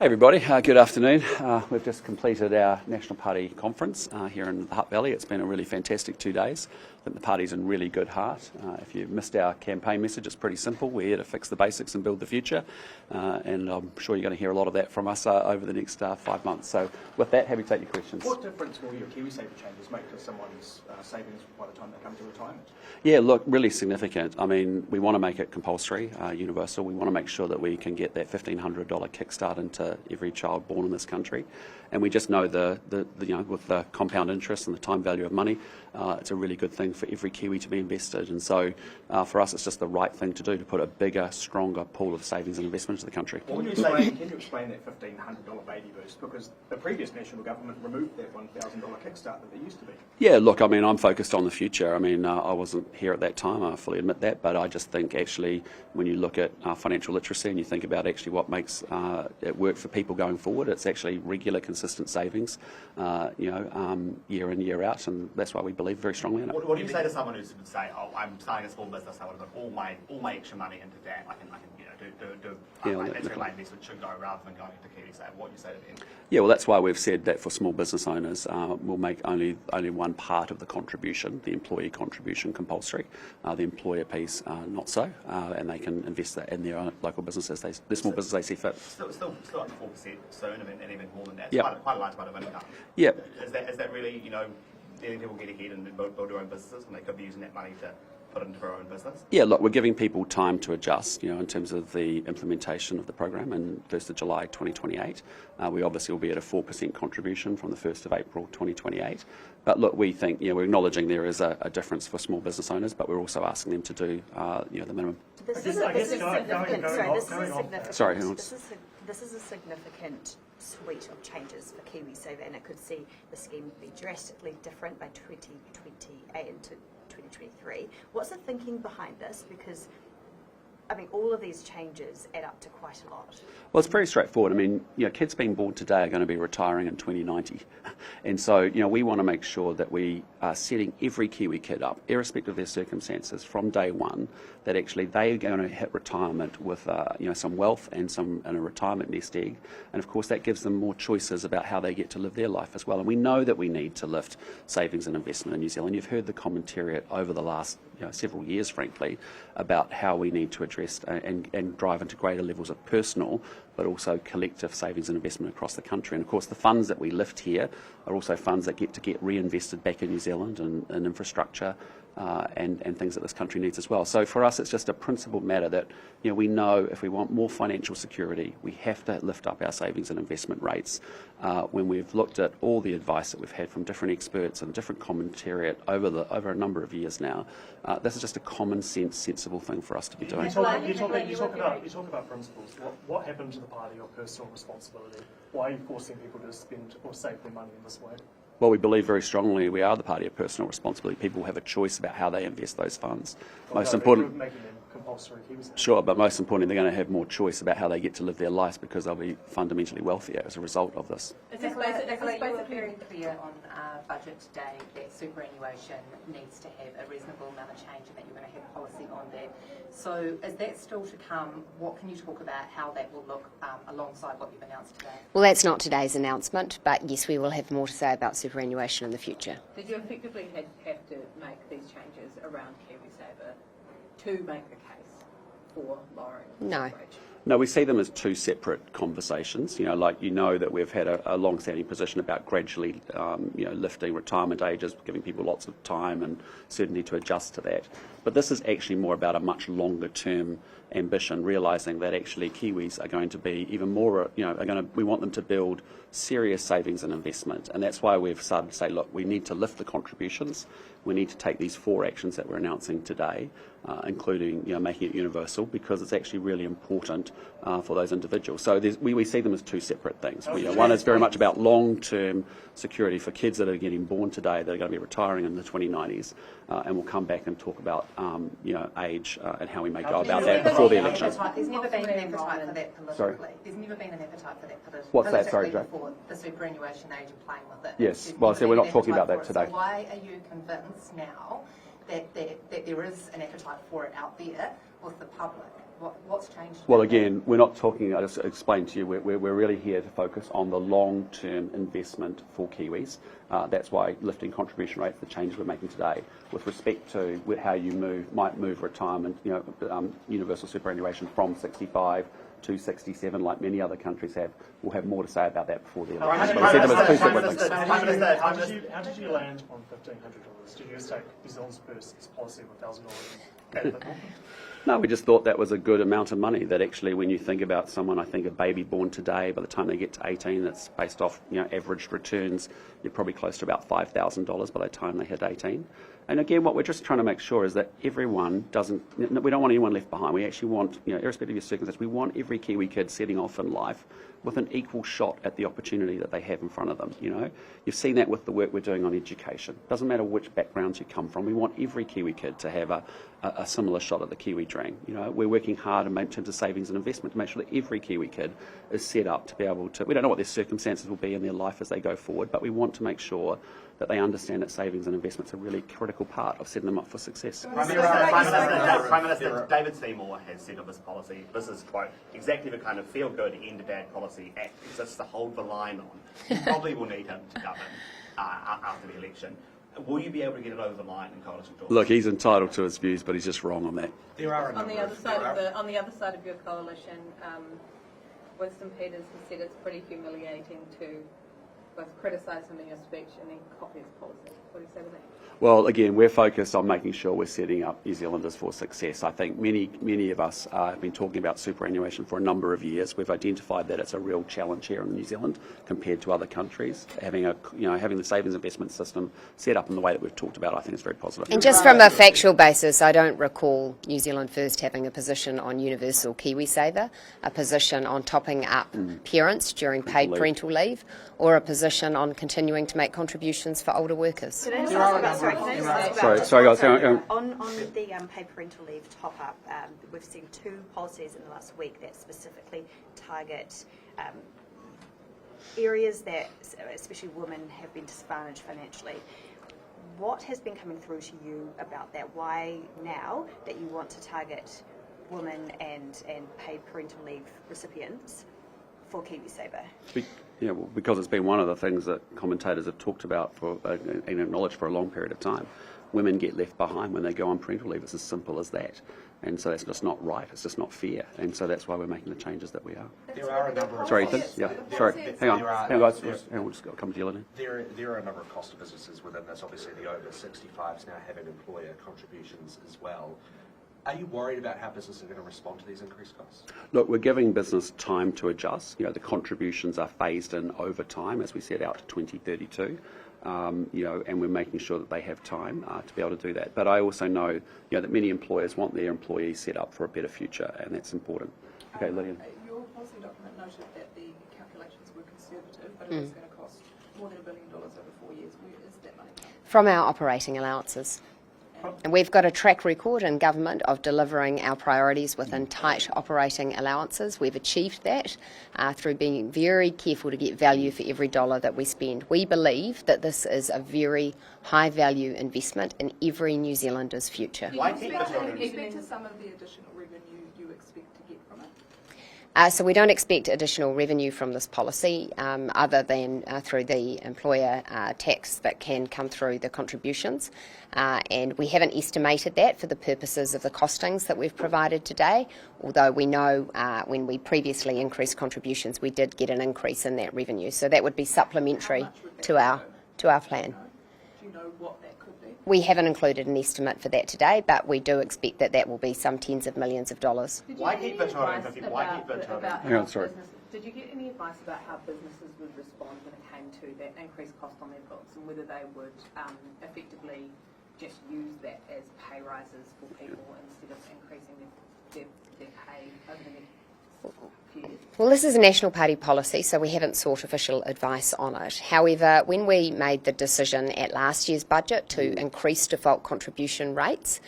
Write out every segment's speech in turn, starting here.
Hey everybody, good afternoon. We've just completed our National Party conference here in the Hutt Valley. It's been a really fantastic 2 days. I think the party's in really good heart. If you missed our campaign message, it's pretty simple. We're here to fix the basics and build the future. And I'm sure you're going to hear a lot of that from us over the next 5 months. So with that, happy to take your questions. What difference will your KiwiSaver changes make to someone's savings by the time they come to retirement? Yeah, look, really significant. I mean, we want to make it compulsory, universal. We want to make sure that we can get that $1,500 kickstart into every child born in this country. And we just know with the compound interest and the time value of money, it's a really good thing for every Kiwi to be invested. And so for us, it's just the right thing to do to put a bigger, stronger pool of savings and investment into the country. Can you explain that $1,500 baby boost? Because the previous national government removed that $1,000 kickstart that there used to be. Yeah, look, I mean, I'm focused on the future. I mean, I wasn't here at that time, I fully admit that, but I just think actually when you look at financial literacy and you think about actually what makes it work for people going forward, it's actually regular, consistent savings, year in, year out, and that's why we believe very strongly in it. What do you say to someone who would say, "Oh, I'm starting a small business. I want to put all my extra money into that. I can that's where my investment should go rather than going into KiwiSaver." What do you say to them? Yeah, well, that's why we've said that for small business owners, we'll make only one part of the contribution, the employee contribution, compulsory. The employer piece, not so, and they can invest that in their own local businesses, their small business they see fit. Still up to 4% soon, and even more than that. Yep. Quite a large part of income. Yeah. Is that really, letting people get ahead and build their own businesses, and they could be using that money to put into their own business? Yeah, look, we're giving people time to adjust, in terms of the implementation of the program in 1st of July 2028. We obviously will be at a 4% contribution from the 1st of April 2028. But look, we think, we're acknowledging there is a difference for small business owners, but we're also asking them to do, the minimum. This is a significant suite of changes for KiwiSaver, and it could see the scheme be drastically different by 2028 into 2023. What's the thinking behind this? Because all of these changes add up to quite a lot. Well, it's pretty straightforward. I mean, kids being born today are going to be retiring in 2090. And so, we want to make sure that we are setting every Kiwi kid up, irrespective of their circumstances, from day one, that actually they are going to hit retirement with, some wealth and a retirement nest egg. And of course, that gives them more choices about how they get to live their life as well. And we know that we need to lift savings and investment in New Zealand. You've heard the commentary over the last several years, frankly, about how we need to address and drive into greater levels of personal but also collective savings and investment across the country. And of course the funds that we lift here are also funds that get reinvested back in New Zealand in infrastructure and things that this country needs as well. So for us it's just a principled matter that we know if we want more financial security we have to lift up our savings and investment rates. When we've looked at all the advice that we've had from different experts and different commentariat over a number of years now, this is just a common sense, sensible thing for us to be doing. You talk about principles. What happened to the party of personal responsibility? Why are you forcing people to spend or save their money in this way? Well, we believe very strongly we are the party of personal responsibility. People have a choice about how they invest those funds. Most important, making them compulsory KiwiSaver. Sure, but most importantly, they're going to have more choice about how they get to live their lives because they'll be fundamentally wealthier as a result of this. Nicola, you were very clear on budget today that superannuation needs to have a reasonable amount of change and that you're going to have policy on that. So is that still to come? What can you talk about how that will look alongside what you've announced today? Well, that's not today's announcement, but yes, we will have more to say about superannuation in the future. Did you effectively have to make these changes around KiwiSaver to make the case for lowering the wage? No, we see them as two separate conversations. That we've had a long-standing position about gradually, lifting retirement ages, giving people lots of time and certainty to adjust to that. But this is actually more about a much longer-term ambition, realising that actually Kiwis are going to be even more, we want them to build serious savings and investment. And that's why we've started to say, look, we need to lift the contributions. We need to take these 4 actions that we're announcing today, including making it universal, because it's actually really important for those individuals. So we see them as two separate things. One is very much about long-term security for kids that are getting born today that are going to be retiring in the 2090s, and we'll come back and talk about age and how we may go about that before the election. There's never been an appetite for that politically. Sorry? There's never been an appetite for that politically. What's that? Sorry, Joe. For the superannuation age and playing with it. Yes. Well, so we're not talking about that today. So why are you convinced now that there is an appetite for it out there with the public? What's changed? Well, again, we're not talking, I just explained to you, we're really here to focus on the long-term investment for Kiwis. That's why lifting contribution rates, the changes we're making today, with respect to how you might move retirement, universal superannuation from 65 to 67, like many other countries have. We'll have more to say about that before the election. But I said there was two separate things. How did you land on $1,500? Did you just take New Zealand's first policy of $1,000? No, we just thought that was a good amount of money. That actually, when you think about someone, I think a baby born today, by the time they get to 18, that's based off averaged returns, you're probably close to about $5,000 by the time they hit 18. And again, what we're just trying to make sure is that everyone we don't want anyone left behind. We actually want, irrespective of your circumstances, we want every Kiwi kid setting off in life with an equal shot at the opportunity that they have in front of them. You've seen that with the work we're doing on education. Doesn't matter which backgrounds you come from. We want every Kiwi kid to have a similar shot at the Kiwi dream. We're working hard in terms of savings and investment to make sure that every Kiwi kid is set up to be able to. We don't know what their circumstances will be in their life as they go forward, but we want to make sure that they understand that savings and investments are a really critical part of setting them up for success. Prime Minister David Seymour has said of this policy, this is, quote, exactly the kind of feel-good, end-bad policy Act exists to hold the line on. You probably will need him to govern after the election. Will you be able to get it over the line in coalition talks? Look, he's entitled to his views, but he's just wrong on that. There are on the other side of your coalition, Winston Peters has said it's pretty humiliating to both criticise him in your speech and then copy his policy. What do you say to that? Well, again, we're focused on making sure we're setting up New Zealanders for success. I think many of us have been talking about superannuation for a number of years. We've identified that it's a real challenge here in New Zealand compared to other countries. Having the savings investment system set up in the way that we've talked about, I think is very positive. And just from a factual basis, I don't recall New Zealand First having a position on universal KiwiSaver, a position on topping up parents during paid parental leave, or a position on continuing to make contributions for older workers. Can I just ask about, Sorry, guys. Hang on. On the paid parental leave top-up, we've seen two policies in the last week that specifically target areas that, especially women, have been disadvantaged financially. What has been coming through to you about that? Why now that you want to target women and paid parental leave recipients for KiwiSaver? Because it's been one of the things that commentators have talked about and acknowledged for a long period of time. Women get left behind when they go on parental leave. It's as simple as that. And so that's just not right. It's just not fair. And so that's why we're making the changes that we are. There are a number of... Sorry, Ethan? Yeah, sorry. Hang on, guys. We'll just come to you, Lydia. There are a number of cost of businesses within this. Obviously, the over 65s now having employer contributions as well. Are you worried about how businesses are going to respond to these increased costs? Look, we're giving business time to adjust. The contributions are phased in over time, as we set out to 2032. And we're making sure that they have time to be able to do that. But I also know, that many employers want their employees set up for a better future, and that's important. Okay, Lydia. Your policy document noted that the calculations were conservative, but it was going to cost more than $1 billion over 4 years. Where is that money coming From our operating allowances. And we've got a track record in government of delivering our priorities within tight operating allowances. We've achieved that through being very careful to get value for every dollar that we spend. We believe that this is a very high value investment in every New Zealander's future. Why keep to some of the additional revenue you expect to get from it? So we don't expect additional revenue from this policy other than through the employer tax that can come through the contributions. And we haven't estimated that for the purposes of the costings that we've provided today, although we know when we previously increased contributions, we did get an increase in that revenue. So that would be supplementary to our plan. Do you know what that could be? We haven't included an estimate for that today, but we do expect that will be some tens of millions of dollars. Why keep it to 150? Why keep it to 150? Hang on, sorry. Did you get any advice about how businesses would respond when it came to that increased cost on their books, and whether they would effectively just use that as pay rises for people instead of increasing their pay over the next few years? Well, this is a National Party policy, so we haven't sought official advice on it. However, when we made the decision at last year's budget to increase default contribution rates,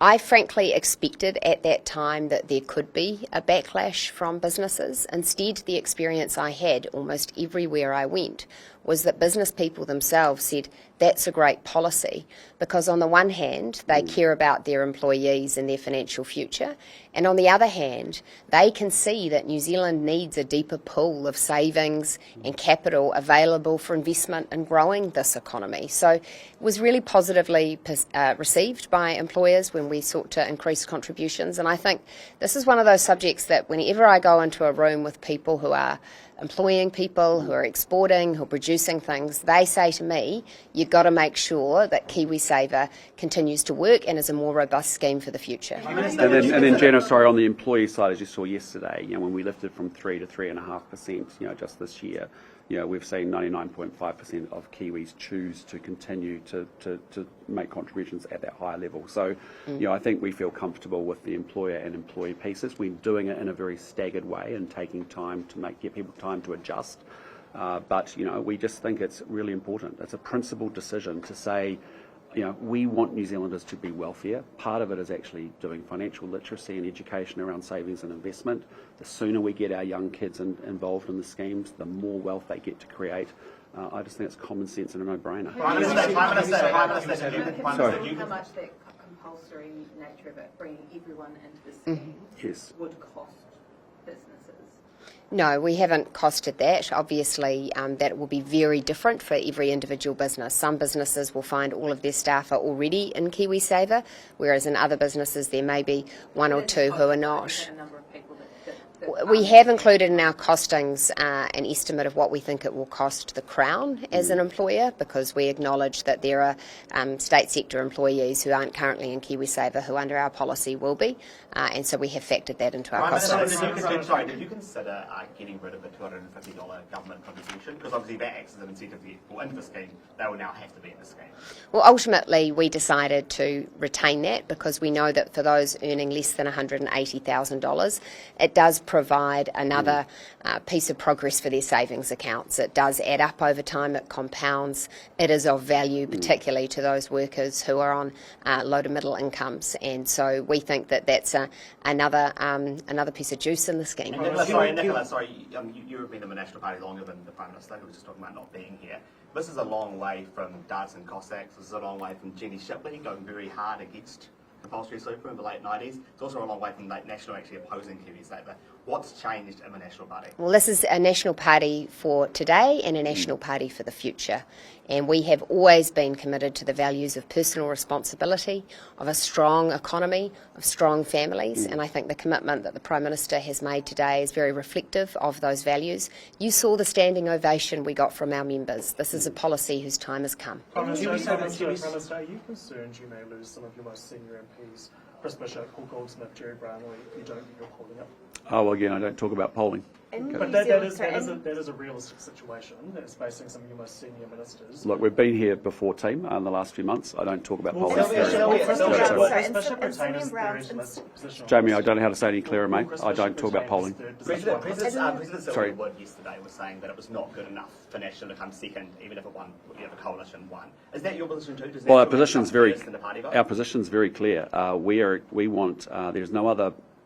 I frankly expected at that time that there could be a backlash from businesses. Instead, the experience I had almost everywhere I went was that business people themselves said, that's a great policy, because on the one hand, they care about their employees and their financial future, and on the other hand, they can see that New Zealand needs a deeper pool of savings and capital available for investment and growing this economy. So it was really positively received by employers when we sought to increase contributions, and I think this is one of those subjects that whenever I go into a room with people who are employing people, who are exporting, who are producing things, they say to me, you've got to make sure that KiwiSaver continues to work and is a more robust scheme for the future. And then Jenna, sorry, on the employee side, as you saw yesterday, when we lifted from 3 to 3.5%, just this year, we've seen 99.5% of Kiwis choose to continue to make contributions at that higher level. So, I think we feel comfortable with the employer and employee pieces. We're doing it in a very staggered way and taking time to get people time to adjust. But we just think it's really important. It's a principled decision to say, we want New Zealanders to be wealthier. Part of it is actually doing financial literacy and education around savings and investment. The sooner we get our young kids involved in the schemes, the more wealth they get to create. I just think it's common sense and a no-brainer. How much that compulsory nature of it, bringing everyone into the scheme, would cost businesses? No, we haven't costed that. Obviously, that will be very different for every individual business. Some businesses will find all of their staff are already in KiwiSaver, whereas in other businesses there may be one or two who are not. We have included in our costings an estimate of what we think it will cost the Crown as an employer, because we acknowledge that there are state sector employees who aren't currently in KiwiSaver who under our policy will be, and so we have factored that into our costings. Did you consider getting rid of the $250 government contribution? Because obviously that acts as an incentive to get people into the scheme. They will now have to be in the scheme. Well, ultimately we decided to retain that because we know that for those earning less than $180,000, it does provide another piece of progress for their savings accounts. It does add up over time, it compounds, it is of value particularly to those workers who are on low to middle incomes, and so we think that that's another piece of juice in the scheme. Nicola, you have been in the National Party longer than the Prime Minister, who was just talking about not being here. This is a long way from Darts and Cossacks, this is a long way from Jenny Shipley going very hard against compulsory super in the late 90s. It's also a long way from National actually opposing KiwiSaver. What's changed in the National Party? Well, this is a National Party for today and a National Party for the future. And we have always been committed to the values of personal responsibility, of a strong economy, of strong families. And I think the commitment that the Prime Minister has made today is very reflective of those values. You saw the standing ovation we got from our members. This is a policy whose time has come. Prime Minister, are you concerned you may lose some of your most senior MPs, Chris Bishop, Paul Goldsmith, Jerry Brownlee, if you don't get your polling up? Oh, well, again, I don't talk about polling. But that is a realistic situation that's facing some of your most senior ministers. Look, we've been here before, team, in the last few months. I don't talk about polling. Jamie, I don't know how to say any clearer, mate. I don't talk about polling. President Silverwood Wood yesterday was saying that it was not good enough for National to come second, even if a coalition won. Is that your position too? Well, our position's very clear. We want.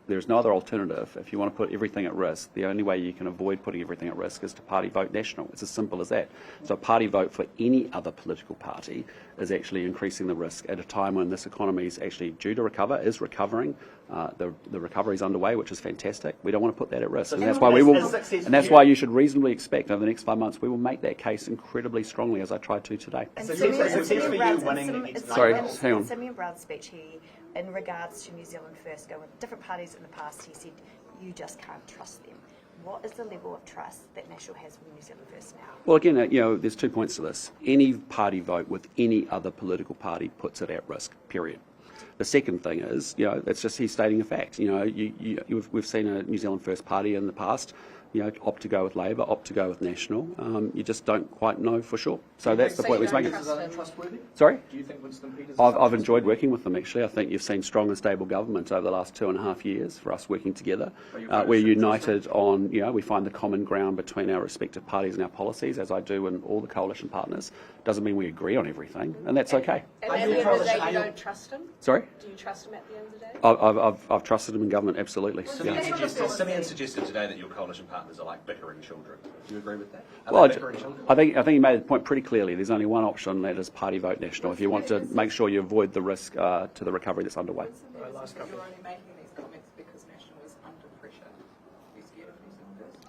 There's no other alternative. If you want to put everything at risk, the only way you can avoid putting everything at risk is to party vote National. It's as simple as that. So a party vote for any other political party is actually increasing the risk at a time when this economy is actually due to recover, is recovering. The recovery is underway, which is fantastic. We don't want to put that at risk, and that's why we will. And that's why you should reasonably expect over the next 5 months we will make that case incredibly strongly, as I tried to today. Sorry, hang on. Simeon Brown's speech, in regards to New Zealand First, going with different parties in the past, he said you just can't trust them. What is the level of trust that National has with New Zealand First now? Well, again, there's 2 points to this. Any party vote with any other political party puts it at risk, period. The second thing is, it's just he's stating a fact. We've seen a New Zealand First party in the past opt to go with Labor, opt to go with National. You just don't quite know for sure. So that's the point we're making. Is that trustworthy? Sorry? Do you think Winston Peters is I've enjoyed working with them, actually. I think you've seen strong and stable government over the last 2.5 years for us working together. We're united on, we find the common ground between our respective parties and our policies, as I do in all the coalition partners. Doesn't mean we agree on everything, and that's okay. And at the end of the day, you don't trust him? Sorry? Do you trust him at the end of the day? I've trusted them in government, absolutely. Simeon suggested today that your coalition partners are like bickering children. Do you agree with that? Well, bickering children? I think he made the point pretty clearly. There's only one option, that is party vote National, if you want to make sure you avoid the risk to the recovery that's underway. You're only making these comments because National is under pressure. Are you scared of New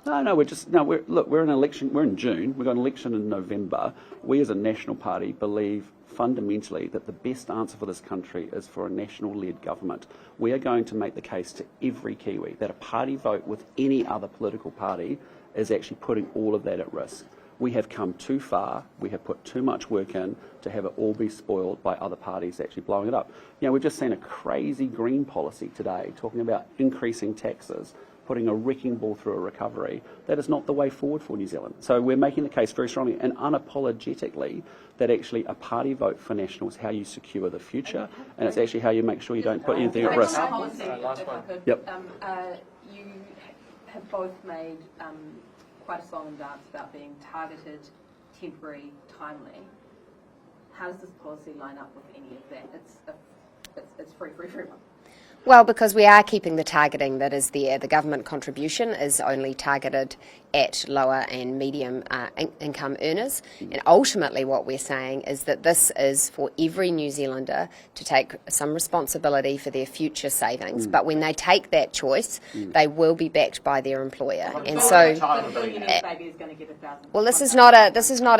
Zealanders? No, we're in an election. We're in June. We've got an election in November. We as a national party believe fundamentally that the best answer for this country is for a national-led government. We are going to make the case to every Kiwi that a party vote with any other political party is actually putting all of that at risk. We have come too far, we have put too much work in to have it all be spoiled by other parties actually blowing it up. We've just seen a crazy green policy today talking about increasing taxes, putting a wrecking ball through a recovery. That is not the way forward for New Zealand. So we're making the case very strongly and unapologetically that actually a party vote for National is how you secure the future, and it's actually how you make sure you don't put anything at risk. Policy, if I could. Yep. You have both made quite a song and dance about being targeted, temporary, timely. How does this policy line up with any of that? It's free for everyone. Well, because we are keeping the targeting that is there. The government contribution is only targeted at lower and medium income earners. And ultimately what we're saying is that this is for every New Zealander to take some responsibility for their future savings. But when they take that choice, they will be backed by their employer. And so, well, this is not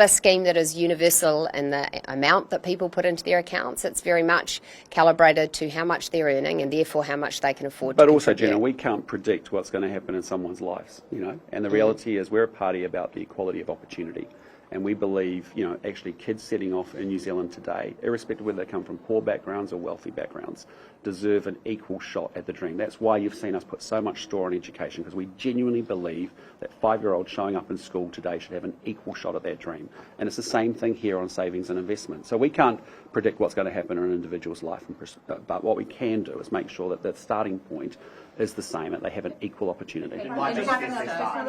a scheme that is universal in the amount that people put into their accounts. It's very much calibrated to how much they're earning and therefore how much they can afford to But also, contribute. Jenna, we can't predict what's going to happen in someone's lives, and the reality is we're a party about the equality of opportunity. And we believe, actually kids setting off in New Zealand today, irrespective of whether they come from poor backgrounds or wealthy backgrounds, deserve an equal shot at the dream. That's why you've seen us put so much store on education, because we genuinely believe that 5-year-olds showing up in school today should have an equal shot at that dream. And it's the same thing here on savings and investment. So we can't predict what's going to happen in an individual's life, but what we can do is make sure that the starting point is the same, that they have an equal opportunity.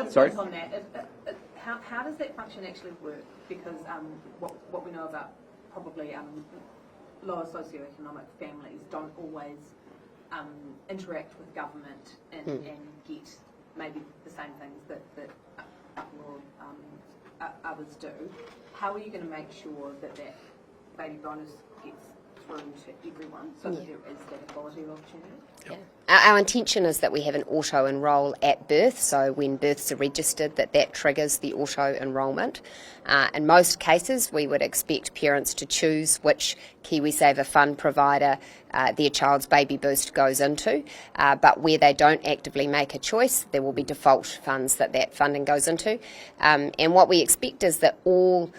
Sorry? On that, how does that function actually work? Because what we know about probably lower socioeconomic families don't always interact with government and get maybe the same things that others do. How are you going to make sure that baby bonus gets through to everyone so that there is that equality of opportunity? Yeah. Our intention is that we have an auto-enrol at birth, so when births are registered, that triggers the auto-enrolment. In most cases, we would expect parents to choose which KiwiSaver fund provider their child's baby boost goes into, but where they don't actively make a choice, there will be default funds that funding goes into. And what we expect is that all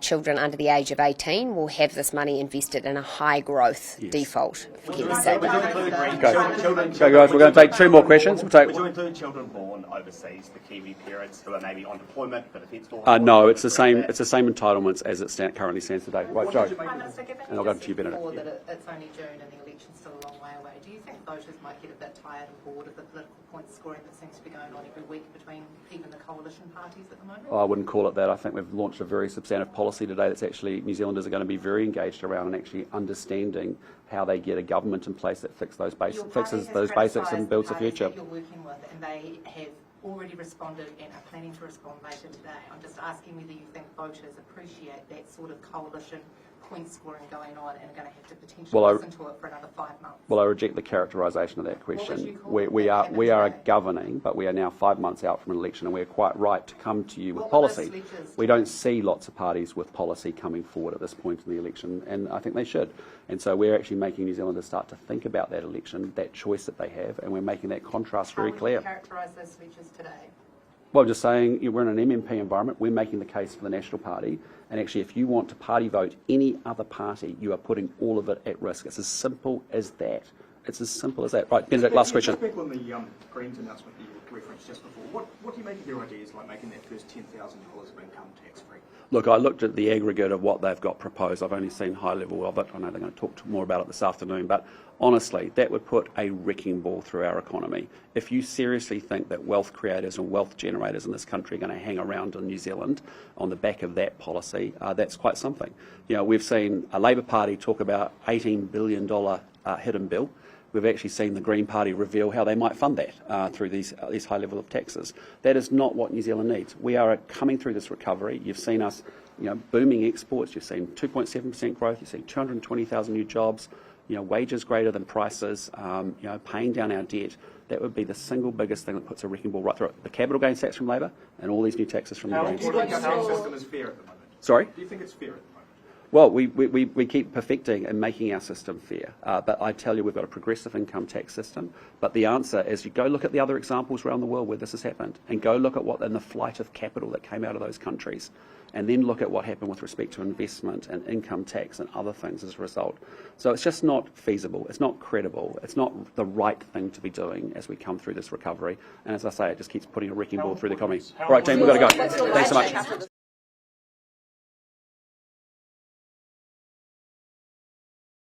children under the age of 18 will have this money invested in a high-growth default for KiwiSaver. Okay, guys, we're going to take 2 more questions. Would you include children born overseas, the Kiwi parents who are maybe on deployment but if it's all No, it's the same. It's the same entitlements as it currently stands today. Right, Joe. Prime Minister, given And I'll go to you, Benedict. before that it's only June and the election's still a long way away, do you think voters might get a bit tired and bored of the political point scoring that seems to be going on every week between even the coalition parties at the moment? I wouldn't call it that. I think we've launched a very substantive policy today that's actually New Zealanders are going to be very engaged around and actually understanding how they get a government in place that fixes those basics and builds the future. That you're working with, and they have already responded and are planning to respond later today. I'm just asking whether you think voters appreciate that sort of coalition point scoring going on and are going to have to potentially listen to it for another 5 months. Well, I reject the characterisation of that question. What would you call We are today? governing, but we are now 5 months out from an election, and we're quite right to come to you with What were those policy. pledges We don't see lots of parties with policy coming forward at this point in the election, and I think they should. And so we're actually making New Zealanders start to think about that election, that choice that they have, and we're making that contrast very clear. How would you characterise those pledges today? Well, I'm just saying we're in an MMP environment. We're making the case for the National Party. And actually, if you want to party vote any other party, you are putting all of it at risk. It's as simple as that. It's as simple as that. Right, Benedict, last question. Back on the Greens announcement that you were referenced just before. What do you make of your ideas like making that first $10,000 of income tax-free? Look, I looked at the aggregate of what they've got proposed. I've only seen high level of it. I know they're going to talk more about it this afternoon, but honestly, that would put a wrecking ball through our economy. If you seriously think that wealth creators and wealth generators in this country are going to hang around in New Zealand on the back of that policy, that's quite something. You know, we've seen a Labour Party talk about $18 billion hidden bill. We've actually seen the Green Party reveal how they might fund that through these high level of taxes. That is not what New Zealand needs. We are coming through this recovery. You've seen us, booming exports. You've seen 2.7% growth. You've seen 220,000 new jobs. Wages greater than prices. Paying down our debt. That would be the single biggest thing that puts a wrecking ball right through it. The capital gains tax from Labour and all these new taxes from the Greens. Do you think our tax system is fair at the moment? Sorry? Do you think it's fair at the moment? Well, we keep perfecting and making our system fair. But I tell you, we've got a progressive income tax system. But the answer is you go look at the other examples around the world where this has happened and go look at what in the flight of capital that came out of those countries and then look at what happened with respect to investment and income tax and other things as a result. So it's just not feasible. It's not credible. It's not the right thing to be doing as we come through this recovery. And as I say, it just keeps putting a wrecking ball through the economy. All right, team, we've got to go. Thanks so much.